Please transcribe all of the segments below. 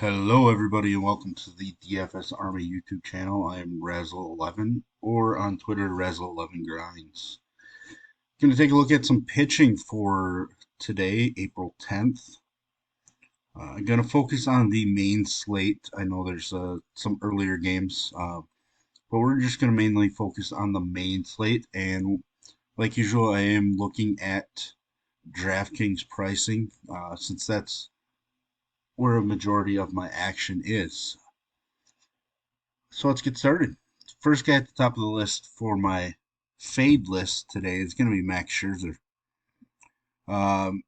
Hello, everybody, and welcome to the DFS Army YouTube channel. I am Razzle11, or on Twitter, Razzle11Grinds. Going to take a look at some pitching for today, April 10th. I'm going to focus on the main slate. I know there's some earlier games, but we're just going to mainly focus on the main slate. And like usual, I am looking at DraftKings pricing, since that's where a majority of my action is. So let's get started. First guy at the top of the list for my fade list today is going to be Max Scherzer. Um,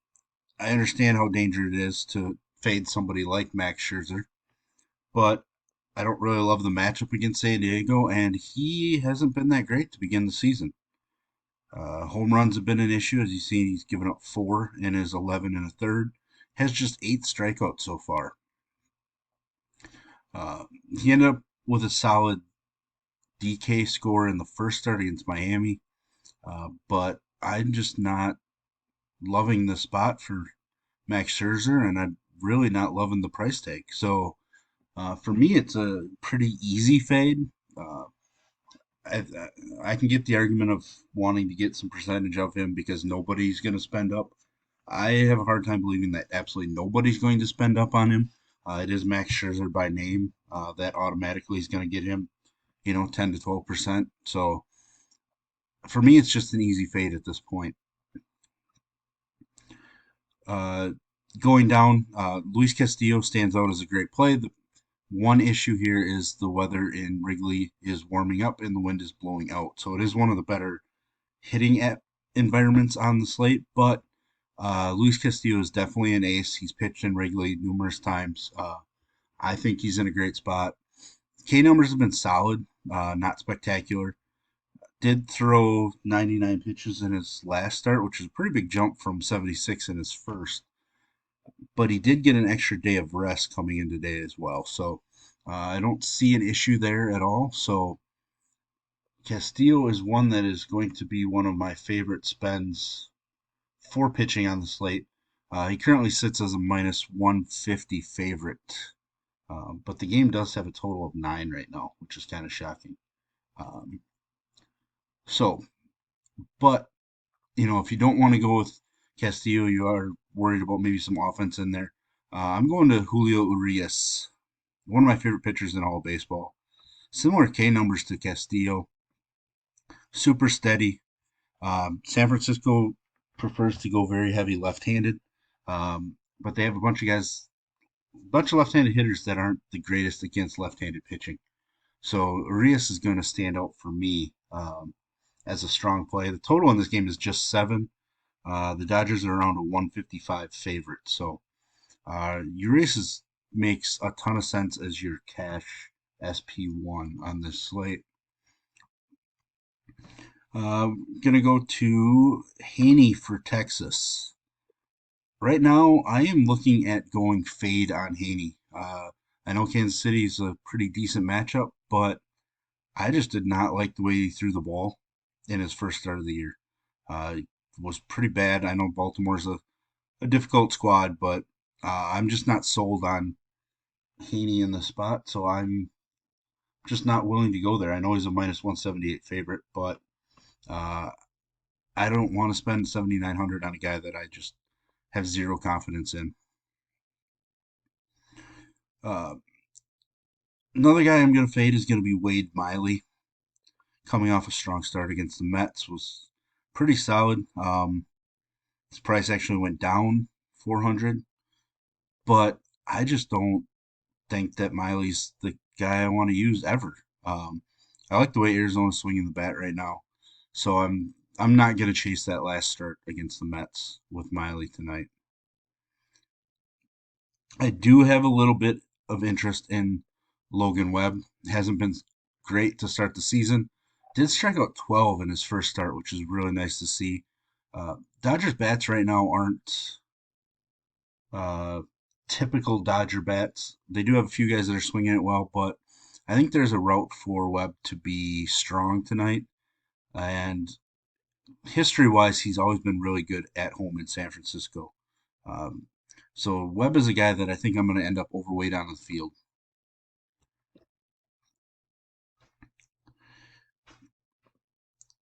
I understand how dangerous it is to fade somebody like Max Scherzer, but I don't really love the matchup against San Diego, and he hasn't been that great to begin the season. Home runs have been an issue. As you've seen, he's given up 4 in his 11 and a third. Has just 8 strikeouts so far. Uh, he ended up with a solid DK score in the first start against Miami. But I'm just not loving the spot for Max Scherzer, and I'm really not loving the price tag. So for me, it's a pretty easy fade. I, I can get the argument of wanting to get some percentage of him because nobody's going to spend up. I have a hard time believing that absolutely nobody's going to spend up on him. It is Max Scherzer by name. That automatically is going to get him, 10 to 12%. So for me, it's just an easy fade at this point. Uh, Going down, Luis Castillo stands out as a great play. The one issue here is the weather in Wrigley is warming up and the wind is blowing out. So it is one of the better hitting at environments on the slate, but Luis Castillo is definitely an ace. He's pitched in Wrigley numerous times. I think he's in a great spot. K numbers have been solid, not spectacular. Did throw 99 pitches in his last start, which is a pretty big jump from 76 in his first. But he did get an extra day of rest coming in today as well. So I don't see an issue there at all. So Castillo is one that is going to be one of my favorite spends for pitching on the slate. He currently sits as a minus 150 favorite. But the game does have a total of 9 right now, which is kind of shocking. Um, so, but if you don't want to go with Castillo, you are worried about maybe some offense in there. I'm going to Julio Urias, one of my favorite pitchers in all of baseball. Similar K numbers to Castillo, super steady. San Francisco prefers to go very heavy left-handed, but they have a bunch of left-handed hitters that aren't the greatest against left-handed pitching. So Urias is going to stand out for me as a strong play. The total in this game is just 7. The Dodgers are around a 155 favorite. So Urias makes a ton of sense as your cash SP1 on this slate. Gonna go to Haney for Texas. Right now, I am looking at going fade on Haney. I know Kansas City is a pretty decent matchup, but I just did not like the way he threw the ball in his first start of the year. It was pretty bad. I know Baltimore's a difficult squad, but I'm just not sold on Haney in the spot, so I'm just not willing to go there. I know he's a minus 178 favorite, but uh, I don't want to spend 7,900 on a guy that I just have zero confidence in. Uh, Another guy I'm going to fade is going to be Wade Miley. Coming off a strong start against the Mets was pretty solid. His price actually went down 400, but I just don't think that Miley's the guy I want to use ever. I like the way Arizona's swinging the bat right now, so I'm not going to chase that last start against the Mets with Miley tonight. I do have a little bit of interest in Logan Webb. Hasn't been great to start the season. Did strike out 12 in his first start, which is really nice to see. Dodgers bats right now aren't uh, typical Dodger bats. They do have a few guys that are swinging it well, but I think there's a route for Webb to be strong tonight. And history wise, he's always been really good at home in San Francisco. Um, So Webb is a guy that I think I'm going to end up overweight on the field.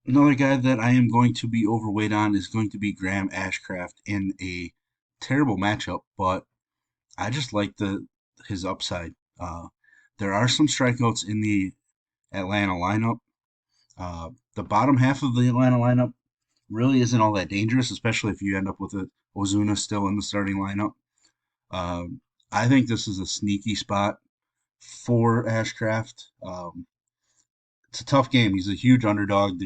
Another guy that I am going to be overweight on is going to be Graham Ashcraft in a terrible matchup, but I just like his upside. There are some strikeouts in the Atlanta lineup. The bottom half of the Atlanta lineup really isn't all that dangerous, especially if you end up with a Ozuna still in the starting lineup. I think this is a sneaky spot for Ashcraft. It's a tough game. He's a huge underdog.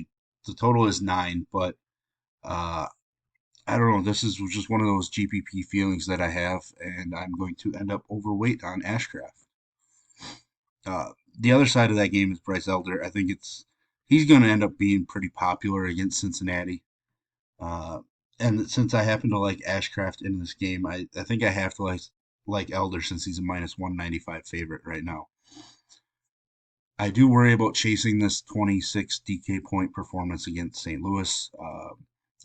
The total is 9, but uh, I don't know. This is just one of those GPP feelings that I have, and I'm going to end up overweight on Ashcraft. The other side of that game is Bryce Elder. I think he's going to end up being pretty popular against Cincinnati. Uh, and since I happen to like Ashcraft in this game, I think I have to like Elder since he's a minus 195 favorite right now. I do worry about chasing this 26 DK point performance against St. Louis.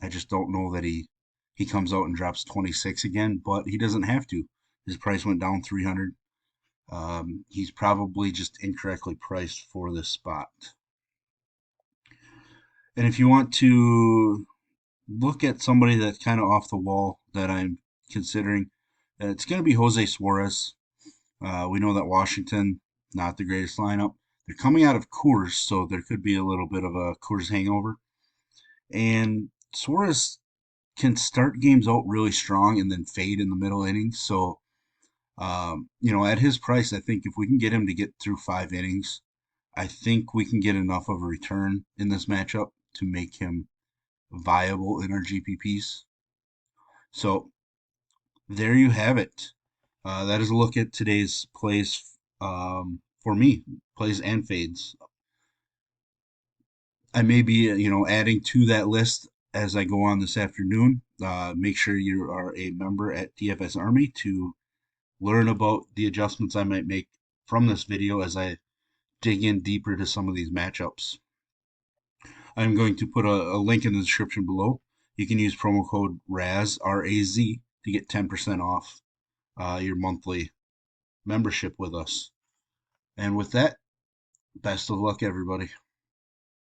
I just don't know that he comes out and drops 26 again, but he doesn't have to. His price went down 300. He's probably just incorrectly priced for this spot. And if you want to look at somebody that's kind of off the wall that I'm considering, it's going to be Jose Suarez. We know that Washington, not the greatest lineup. They're coming out of Coors, so there could be a little bit of a Coors hangover. And Suarez can start games out really strong and then fade in the middle innings. So, at his price, I think if we can get him to get through 5 innings, I think we can get enough of a return in this matchup to make him viable in our GPPs. So there you have it. That is a look at today's plays for me, plays and fades. I may be, adding to that list as I go on this afternoon. Make sure you are a member at DFS Army to learn about the adjustments I might make from this video as I dig in deeper to some of these matchups. I'm going to put a link in the description below. You can use promo code RAZ, R-A-Z, to get 10% off your monthly membership with us. And with that, best of luck, everybody.